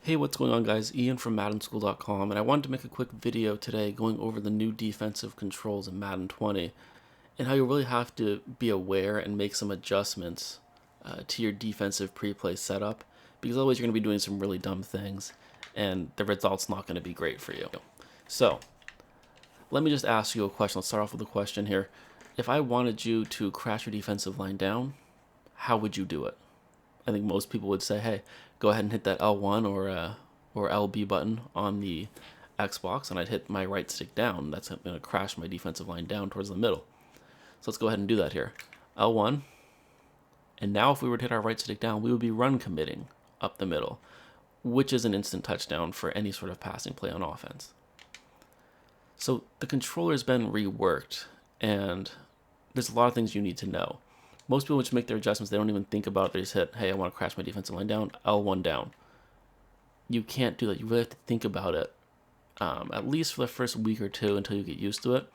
Hey, what's going on, guys? Ian from MaddenSchool.com, and I wanted to make a quick video today going over the new defensive controls in Madden 20 and how you really have to be aware and make some adjustments to your defensive pre-play setup, because otherwise you're going to be doing some really dumb things and the result's not going to be great for you. So let me just ask you a question. Let's start off with a question here. If I wanted you to crash your defensive line down, how would you do it? I think most people would say, hey, go ahead and hit that L1 or LB button on the Xbox, and I'd hit my right stick down. That's going to crash my defensive line down towards the middle. So let's go ahead and do that here. L1, and now if we were to hit our right stick down, we would be run committing up the middle, which is an instant touchdown for any sort of passing play on offense. So the controller's been reworked, and there's a lot of things you need to know. Most people just make their adjustments. They don't even think about it. They just hit, hey, I want to crash my defensive line down, L1 down. You can't do that. You really have to think about it, at least for the first week or two until you get used to it,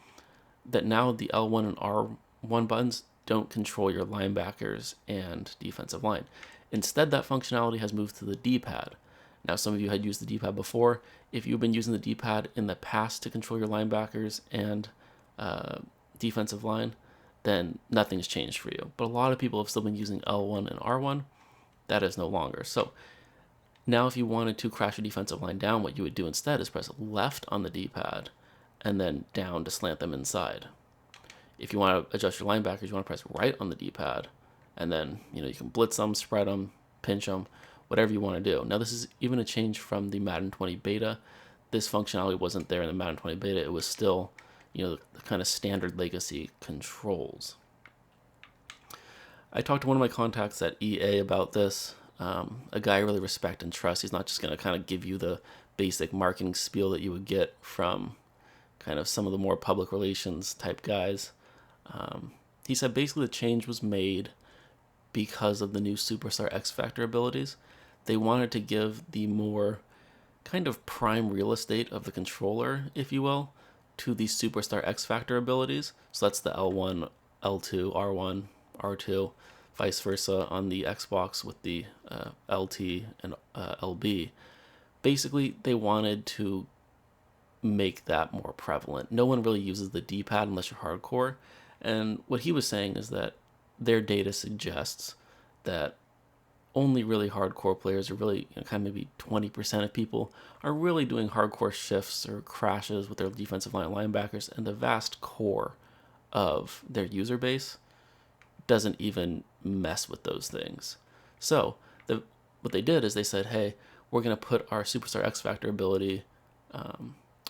that now the L1 and R1 buttons don't control your linebackers and defensive line. Instead, that functionality has moved to the D-pad. Now, some of you had used the D-pad before. If you've been using the D-pad in the past to control your linebackers and defensive line, then nothing's changed for you. But a lot of people have still been using L1 and R1. That is no longer. So now if you wanted to crash your defensive line down, what you would do instead is press left on the D-pad and then down to slant them inside. If you want to adjust your linebackers, you want to press right on the D-pad, and then you can blitz them, spread them, pinch them, whatever you want to do. Now this is even a change from the Madden 20 beta. This functionality wasn't there in the Madden 20 beta. It was still the kind of standard legacy controls. I talked to one of my contacts at EA about this, a guy I really respect and trust. He's not just going to kind of give you the basic marketing spiel that you would get from kind of some of the more public relations type guys. He said basically the change was made because of the new Superstar XFactor abilities. They wanted to give the more kind of prime real estate of the controller, if you will, to the Superstar XFactor abilities. So that's the L1, L2, R1, R2, vice versa on the Xbox with the LT and LB. Basically, they wanted to make that more prevalent. No one really uses the D-pad unless you're hardcore. And what he was saying is that their data suggests that only really hardcore players, or really kind of maybe 20% of people, are really doing hardcore shifts or crashes with their defensive line linebackers, and the vast core of their user base doesn't even mess with those things. So what they did is they said, hey, we're going to put our Superstar XFactor ability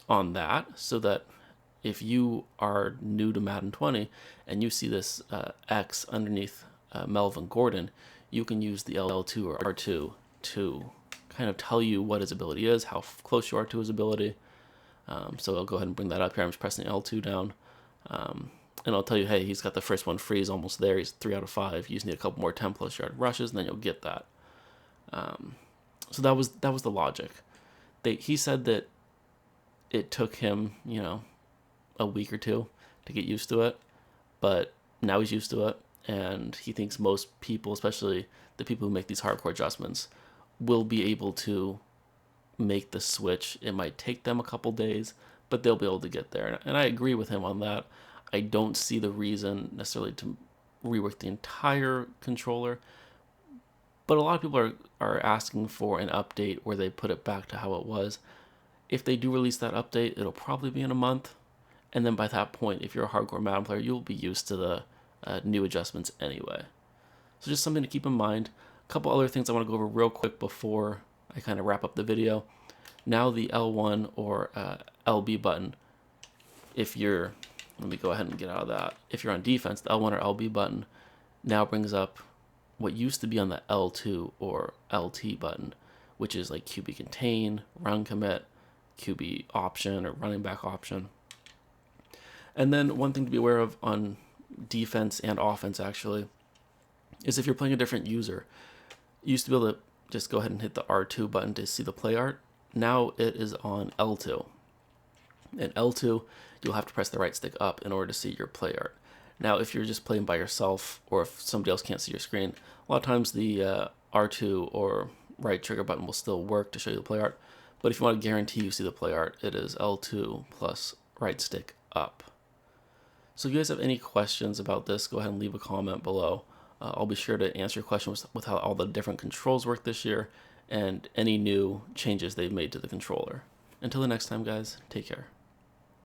on that, so that if you are new to Madden 20 and you see this X underneath Melvin Gordon, you can use the L2 or R2 to kind of tell you what his ability is, how close you are to his ability. So I'll go ahead and bring that up here. I'm just pressing L2 down. And I'll tell you, hey, he's got the first one free. He's almost there. He's 3 out of 5. You just need a couple more 10-plus yard rushes, and then you'll get that. So that was the logic. He said that it took him, a week or two to get used to it, but now he's used to it. And he thinks most people, especially the people who make these hardcore adjustments, will be able to make the switch. It might take them a couple days, but they'll be able to get there. And I agree with him on that. I don't see the reason necessarily to rework the entire controller, but a lot of people are asking for an update where they put it back to how it was. If they do release that update, it'll probably be in a month. And then by that point, if you're a hardcore Madden player, you'll be used to the new adjustments anyway. So just something to keep in mind. A couple other things I want to go over real quick before I kind of wrap up the video. Now the L1 or LB button, let me go ahead and get out of that. If you're on defense, the L1 or LB button now brings up what used to be on the L2 or LT button, which is like QB contain, run commit, QB option or running back option. And then one thing to be aware of on defense and offense actually is if you're playing a different user. You used to be able to just go ahead and hit the R2 button to see the play art. Now it is on L2. And L2, you'll have to press the right stick up in order to see your play art. Now if you're just playing by yourself, or if somebody else can't see your screen, a lot of times the R2 or right trigger button will still work to show you the play art. But if you want to guarantee you see the play art, it is L2 plus right stick up. So if you guys have any questions about this, go ahead and leave a comment below. I'll be sure to answer your questions with how all the different controls work this year and any new changes they've made to the controller. Until the next time, guys, take care.